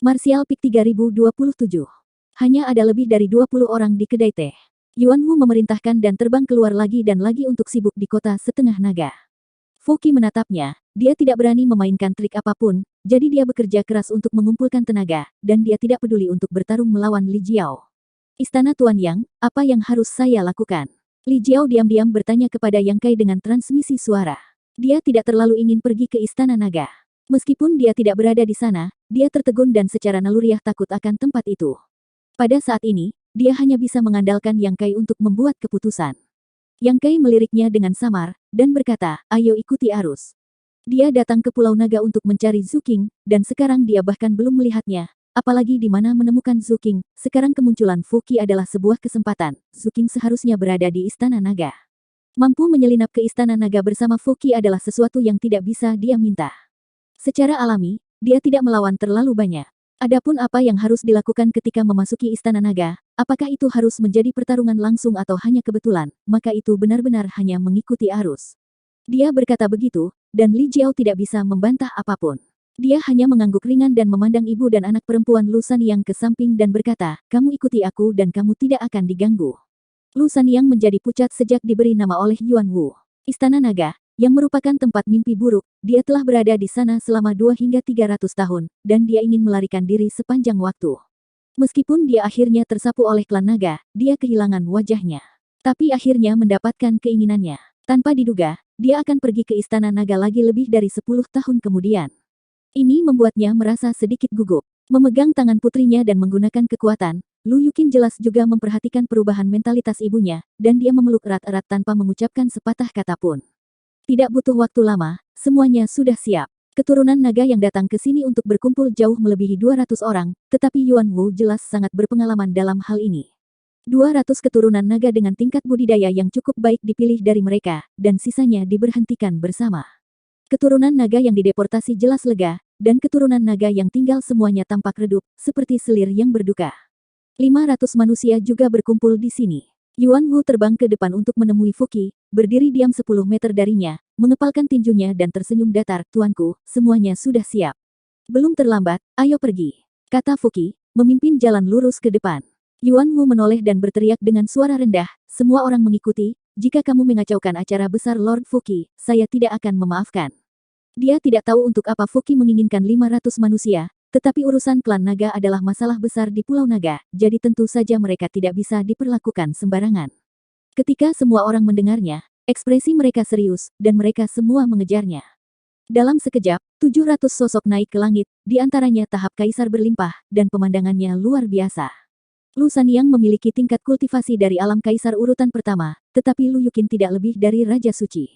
Martial Peak 3027. Hanya ada lebih dari 20 orang di kedai teh. Yuan Wu memerintahkan dan terbang keluar lagi dan lagi untuk sibuk di kota setengah naga. Fu Qi menatapnya, dia tidak berani memainkan trik apapun, jadi dia bekerja keras untuk mengumpulkan tenaga, dan dia tidak peduli untuk bertarung melawan Li Jiao. Istana Tuan Yang, apa yang harus saya lakukan? Li Jiao diam-diam bertanya kepada Yang Kai dengan transmisi suara. Dia tidak terlalu ingin pergi ke Istana Naga. Meskipun dia tidak berada di sana, dia tertegun dan secara naluriah takut akan tempat itu. Pada saat ini, dia hanya bisa mengandalkan Yang Kai untuk membuat keputusan. Yang Kai meliriknya dengan samar, dan berkata, ayo ikuti arus. Dia datang ke Pulau Naga untuk mencari Zhu Qing, dan sekarang dia bahkan belum melihatnya, apalagi di mana menemukan Zhu Qing. Sekarang kemunculan Fu Qi adalah sebuah kesempatan, Zhu Qing seharusnya berada di Istana Naga. Mampu menyelinap ke Istana Naga bersama Fu Qi adalah sesuatu yang tidak bisa dia minta. Secara alami, dia tidak melawan terlalu banyak. Adapun apa yang harus dilakukan ketika memasuki Istana Naga, apakah itu harus menjadi pertarungan langsung atau hanya kebetulan, maka itu benar-benar hanya mengikuti arus. Dia berkata begitu, dan Li Jiao tidak bisa membantah apapun. Dia hanya mengangguk ringan dan memandang ibu dan anak perempuan Lu Sanyang ke samping dan berkata, kamu ikuti aku dan kamu tidak akan diganggu. Lu Sanyang menjadi pucat sejak diberi nama oleh Yuan Wu. Istana Naga, yang merupakan tempat mimpi buruk, dia telah berada di sana selama 2 hingga 300 tahun, dan dia ingin melarikan diri sepanjang waktu. Meskipun dia akhirnya tersapu oleh klan naga, dia kehilangan wajahnya. Tapi akhirnya mendapatkan keinginannya. Tanpa diduga, dia akan pergi ke Istana Naga lagi lebih dari 10 tahun kemudian. Ini membuatnya merasa sedikit gugup. Memegang tangan putrinya dan menggunakan kekuatan, Lu Yuqin jelas juga memperhatikan perubahan mentalitas ibunya, dan dia memeluk erat-erat tanpa mengucapkan sepatah kata pun. Tidak butuh waktu lama, semuanya sudah siap. Keturunan naga yang datang ke sini untuk berkumpul jauh melebihi 200 orang, tetapi Yuan Wu jelas sangat berpengalaman dalam hal ini. 200 keturunan naga dengan tingkat budidaya yang cukup baik dipilih dari mereka, dan sisanya diberhentikan bersama. Keturunan naga yang dideportasi jelas lega, dan keturunan naga yang tinggal semuanya tampak redup, seperti selir yang berduka. 500 manusia juga berkumpul di sini. Yuan Wu terbang ke depan untuk menemui Fu Qi, berdiri diam 10 meter darinya, mengepalkan tinjunya dan tersenyum datar, tuanku, semuanya sudah siap. Belum terlambat, ayo pergi, kata Fu Qi, memimpin jalan lurus ke depan. Yuan Wu menoleh dan berteriak dengan suara rendah, semua orang mengikuti, jika kamu mengacaukan acara besar Lord Fu Qi, saya tidak akan memaafkan. Dia tidak tahu untuk apa Fu Qi menginginkan 500 manusia, tetapi urusan klan naga adalah masalah besar di Pulau Naga, jadi tentu saja mereka tidak bisa diperlakukan sembarangan. Ketika semua orang mendengarnya, ekspresi mereka serius, dan mereka semua mengejarnya. Dalam sekejap, 700 sosok naik ke langit, di antaranya tahap kaisar berlimpah, dan pemandangannya luar biasa. Lu Sanyang memiliki tingkat kultivasi dari alam kaisar urutan pertama, tetapi Lu Yuqin tidak lebih dari Raja Suci.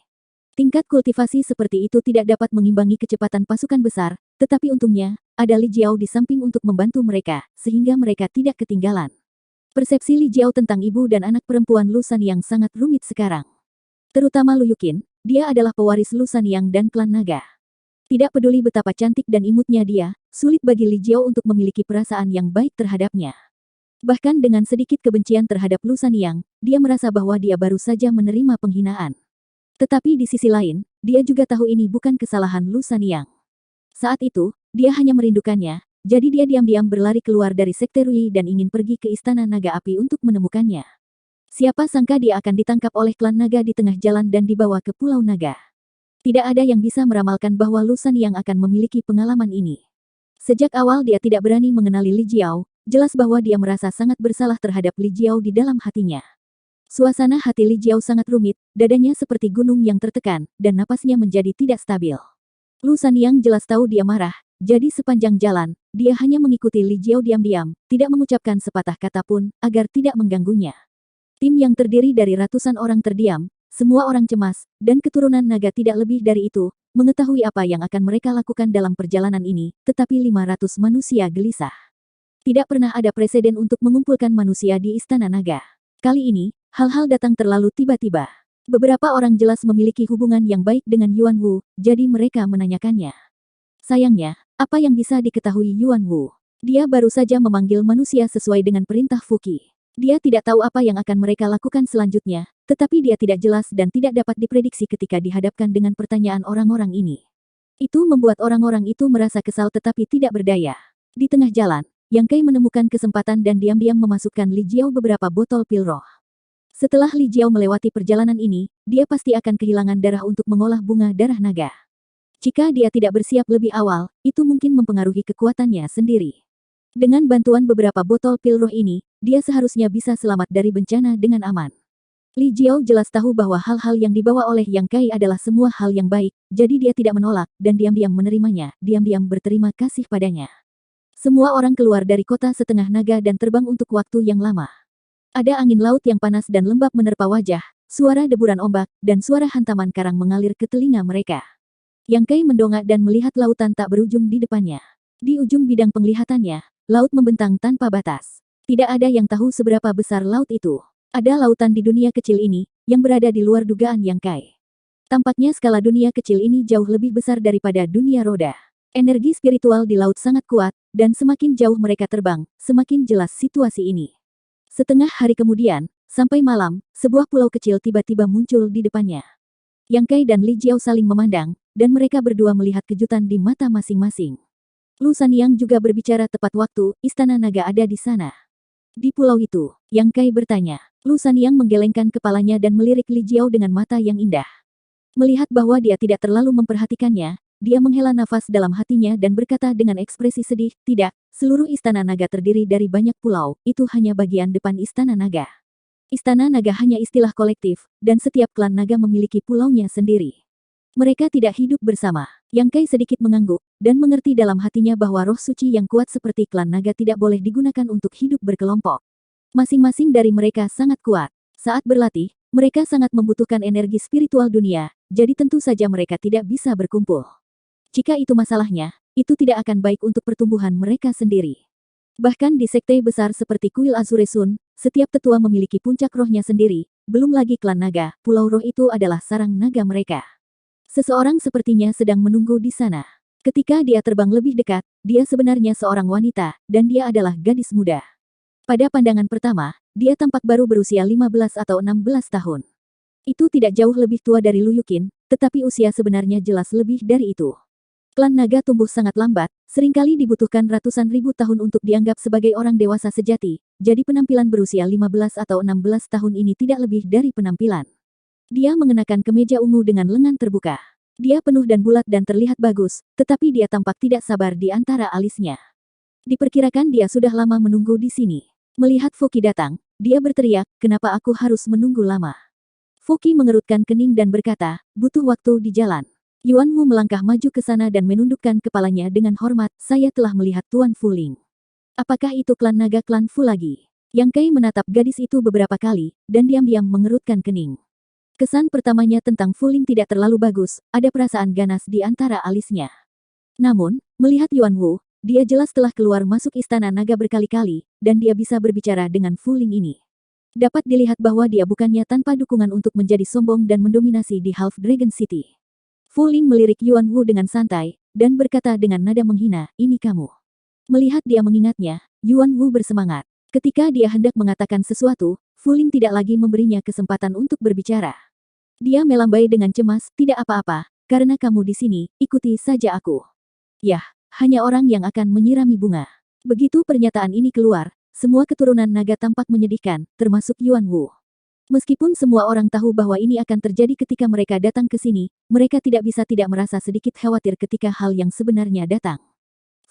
Tingkat kultivasi seperti itu tidak dapat mengimbangi kecepatan pasukan besar, tetapi untungnya, ada Li Jiao di samping untuk membantu mereka, sehingga mereka tidak ketinggalan. Persepsi Li Jiao tentang ibu dan anak perempuan Lu Sanyang sangat rumit sekarang. Terutama Lu Yuqin, dia adalah pewaris Lu Sanyang dan klan naga. Tidak peduli betapa cantik dan imutnya dia, sulit bagi Li Jiao untuk memiliki perasaan yang baik terhadapnya. Bahkan dengan sedikit kebencian terhadap Lu Sanyang, dia merasa bahwa dia baru saja menerima penghinaan. Tetapi di sisi lain, dia juga tahu ini bukan kesalahan Lu Sanyang. Saat itu, dia hanya merindukannya, jadi dia diam-diam berlari keluar dari Sekte Rui dan ingin pergi ke Istana Naga Api untuk menemukannya. Siapa sangka dia akan ditangkap oleh klan naga di tengah jalan dan dibawa ke Pulau Naga. Tidak ada yang bisa meramalkan bahwa Lu Sanyang akan memiliki pengalaman ini. Sejak awal dia tidak berani mengenali Li Jiao, jelas bahwa dia merasa sangat bersalah terhadap Li Jiao di dalam hatinya. Suasana hati Li Jiao sangat rumit, dadanya seperti gunung yang tertekan, dan napasnya menjadi tidak stabil. Lu Sanyang jelas tahu dia marah, jadi sepanjang jalan, dia hanya mengikuti Li Jiao diam-diam, tidak mengucapkan sepatah kata pun, agar tidak mengganggunya. Tim yang terdiri dari ratusan orang terdiam, semua orang cemas, dan keturunan naga tidak lebih dari itu, mengetahui apa yang akan mereka lakukan dalam perjalanan ini, tetapi 500 manusia gelisah. Tidak pernah ada preseden untuk mengumpulkan manusia di Istana Naga. Kali ini, hal-hal datang terlalu tiba-tiba. Beberapa orang jelas memiliki hubungan yang baik dengan Yuan Wu, jadi mereka menanyakannya. Sayangnya, apa yang bisa diketahui Yuan Wu? Dia baru saja memanggil manusia sesuai dengan perintah Fu Qi. Dia tidak tahu apa yang akan mereka lakukan selanjutnya, tetapi dia tidak jelas dan tidak dapat diprediksi ketika dihadapkan dengan pertanyaan orang-orang ini. Itu membuat orang-orang itu merasa kesal tetapi tidak berdaya. Di tengah jalan, Yang Kai menemukan kesempatan dan diam-diam memasukkan Li Jiao beberapa botol pil roh. Setelah Li Jiao melewati perjalanan ini, dia pasti akan kehilangan darah untuk mengolah bunga darah naga. Jika dia tidak bersiap lebih awal, itu mungkin mempengaruhi kekuatannya sendiri. Dengan bantuan beberapa botol pil roh ini, dia seharusnya bisa selamat dari bencana dengan aman. Li Jiao jelas tahu bahwa hal-hal yang dibawa oleh Yang Kai adalah semua hal yang baik, jadi dia tidak menolak, dan diam-diam menerimanya, diam-diam berterima kasih padanya. Semua orang keluar dari kota setengah naga dan terbang untuk waktu yang lama. Ada angin laut yang panas dan lembab menerpa wajah, suara deburan ombak, dan suara hantaman karang mengalir ke telinga mereka. Yang Kai mendongak dan melihat lautan tak berujung di depannya. Di ujung bidang penglihatannya, laut membentang tanpa batas. Tidak ada yang tahu seberapa besar laut itu. Ada lautan di dunia kecil ini, yang berada di luar dugaan Yang Kai. Tampaknya skala dunia kecil ini jauh lebih besar daripada dunia roda. Energi spiritual di laut sangat kuat, dan semakin jauh mereka terbang, semakin jelas situasi ini. Setengah hari kemudian, sampai malam, sebuah pulau kecil tiba-tiba muncul di depannya. Yang Kai dan Li Jiao saling memandang, dan mereka berdua melihat kejutan di mata masing-masing. Lu Sanyang juga berbicara tepat waktu, istana naga ada di sana. Di pulau itu, Yang Kai bertanya. Lu Sanyang menggelengkan kepalanya dan melirik Li Jiao dengan mata yang indah. Melihat bahwa dia tidak terlalu memperhatikannya, dia menghela nafas dalam hatinya dan berkata dengan ekspresi sedih, tidak, seluruh istana naga terdiri dari banyak pulau, itu hanya bagian depan istana naga. Istana naga hanya istilah kolektif, dan setiap klan naga memiliki pulaunya sendiri. Mereka tidak hidup bersama. Yang Kai sedikit mengangguk, dan mengerti dalam hatinya bahwa roh suci yang kuat seperti klan naga tidak boleh digunakan untuk hidup berkelompok. Masing-masing dari mereka sangat kuat. Saat berlatih, mereka sangat membutuhkan energi spiritual dunia, jadi tentu saja mereka tidak bisa berkumpul. Jika itu masalahnya, itu tidak akan baik untuk pertumbuhan mereka sendiri. Bahkan di sekte besar seperti Kuil Azure Sun, setiap tetua memiliki puncak rohnya sendiri, belum lagi klan naga, pulau roh itu adalah sarang naga mereka. Seseorang sepertinya sedang menunggu di sana. Ketika dia terbang lebih dekat, dia sebenarnya seorang wanita, dan dia adalah gadis muda. Pada pandangan pertama, dia tampak baru berusia 15 atau 16 tahun. Itu tidak jauh lebih tua dari Lu Yuqin, tetapi usia sebenarnya jelas lebih dari itu. Klan naga tumbuh sangat lambat, seringkali dibutuhkan ratusan ribu tahun untuk dianggap sebagai orang dewasa sejati, jadi penampilan berusia 15 atau 16 tahun ini tidak lebih dari penampilan. Dia mengenakan kemeja ungu dengan lengan terbuka. Dia penuh dan bulat dan terlihat bagus, tetapi dia tampak tidak sabar di antara alisnya. Diperkirakan dia sudah lama menunggu di sini. Melihat Fuki datang, dia berteriak, kenapa aku harus menunggu lama? Fuki mengerutkan kening dan berkata, butuh waktu di jalan. Yuan Wu melangkah maju ke sana dan menundukkan kepalanya dengan hormat, saya telah melihat Tuan Fu Ling. Apakah itu klan naga klan Fu lagi? Yang Kai menatap gadis itu beberapa kali, dan diam-diam mengerutkan kening. Kesan pertamanya tentang Fu Ling tidak terlalu bagus, ada perasaan ganas di antara alisnya. Namun, melihat Yuan Wu, dia jelas telah keluar masuk istana naga berkali-kali, dan dia bisa berbicara dengan Fu Ling ini. Dapat dilihat bahwa dia bukannya tanpa dukungan untuk menjadi sombong dan mendominasi di Half Dragon City. Fu Ling melirik Yuan Wu dengan santai, dan berkata dengan nada menghina, ini kamu. Melihat dia mengingatnya, Yuan Wu bersemangat. Ketika dia hendak mengatakan sesuatu, Fu Ling tidak lagi memberinya kesempatan untuk berbicara. Dia melambai dengan cemas, tidak apa-apa, karena kamu di sini, ikuti saja aku. Yah, hanya orang yang akan menyirami bunga. Begitu pernyataan ini keluar, semua keturunan naga tampak menyedihkan, termasuk Yuan Wu. Meskipun semua orang tahu bahwa ini akan terjadi ketika mereka datang ke sini, mereka tidak bisa tidak merasa sedikit khawatir ketika hal yang sebenarnya datang.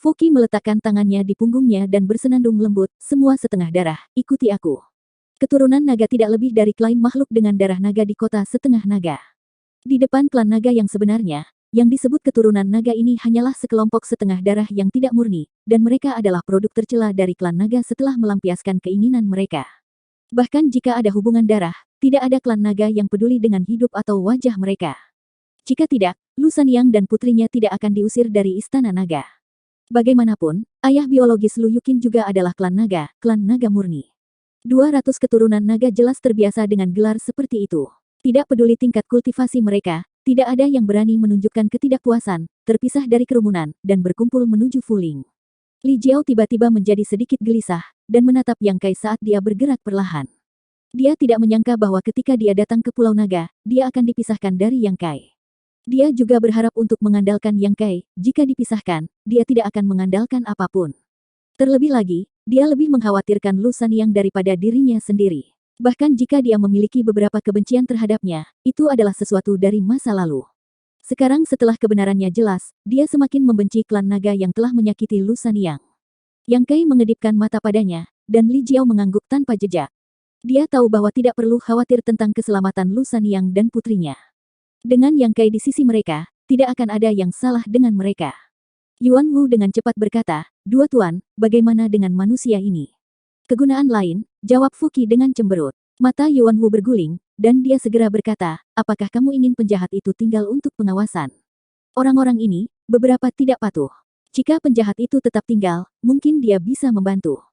Fuki meletakkan tangannya di punggungnya dan bersenandung lembut, semua setengah darah, ikuti aku. Keturunan naga tidak lebih dari klaim makhluk dengan darah naga di kota setengah naga. Di depan klan naga yang sebenarnya, yang disebut keturunan naga ini hanyalah sekelompok setengah darah yang tidak murni, dan mereka adalah produk tercela dari klan naga setelah melampiaskan keinginan mereka. Bahkan jika ada hubungan darah, tidak ada klan naga yang peduli dengan hidup atau wajah mereka. Jika tidak, Lu Sanyang dan putrinya tidak akan diusir dari istana naga. Bagaimanapun, ayah biologis Lu Yuqin juga adalah klan naga murni. 200 keturunan naga jelas terbiasa dengan gelar seperti itu. Tidak peduli tingkat kultivasi mereka, tidak ada yang berani menunjukkan ketidakpuasan, terpisah dari kerumunan, dan berkumpul menuju Fu Ling. Li Jiao tiba-tiba menjadi sedikit gelisah, dan menatap Yang Kai saat dia bergerak perlahan. Dia tidak menyangka bahwa ketika dia datang ke Pulau Naga, dia akan dipisahkan dari Yang Kai. Dia juga berharap untuk mengandalkan Yang Kai, jika dipisahkan, dia tidak akan mengandalkan apapun. Terlebih lagi, dia lebih mengkhawatirkan Lu Sanyang daripada dirinya sendiri. Bahkan jika dia memiliki beberapa kebencian terhadapnya, itu adalah sesuatu dari masa lalu. Sekarang setelah kebenarannya jelas, dia semakin membenci klan naga yang telah menyakiti Lu Sanyang. Yang Kai mengedipkan mata padanya, dan Li Jiao mengangguk tanpa jejak. Dia tahu bahwa tidak perlu khawatir tentang keselamatan Lu Sanyang dan putrinya. Dengan Yang Kai di sisi mereka, tidak akan ada yang salah dengan mereka. Yuan Wu dengan cepat berkata, "Dua tuan, bagaimana dengan manusia ini?" "Kegunaan lain," jawab Fuqi dengan cemberut. Mata Yuan Wu berguling, dan dia segera berkata, "Apakah kamu ingin penjahat itu tinggal untuk pengawasan?" Orang-orang ini, beberapa tidak patuh. Jika penjahat itu tetap tinggal, mungkin dia bisa membantu.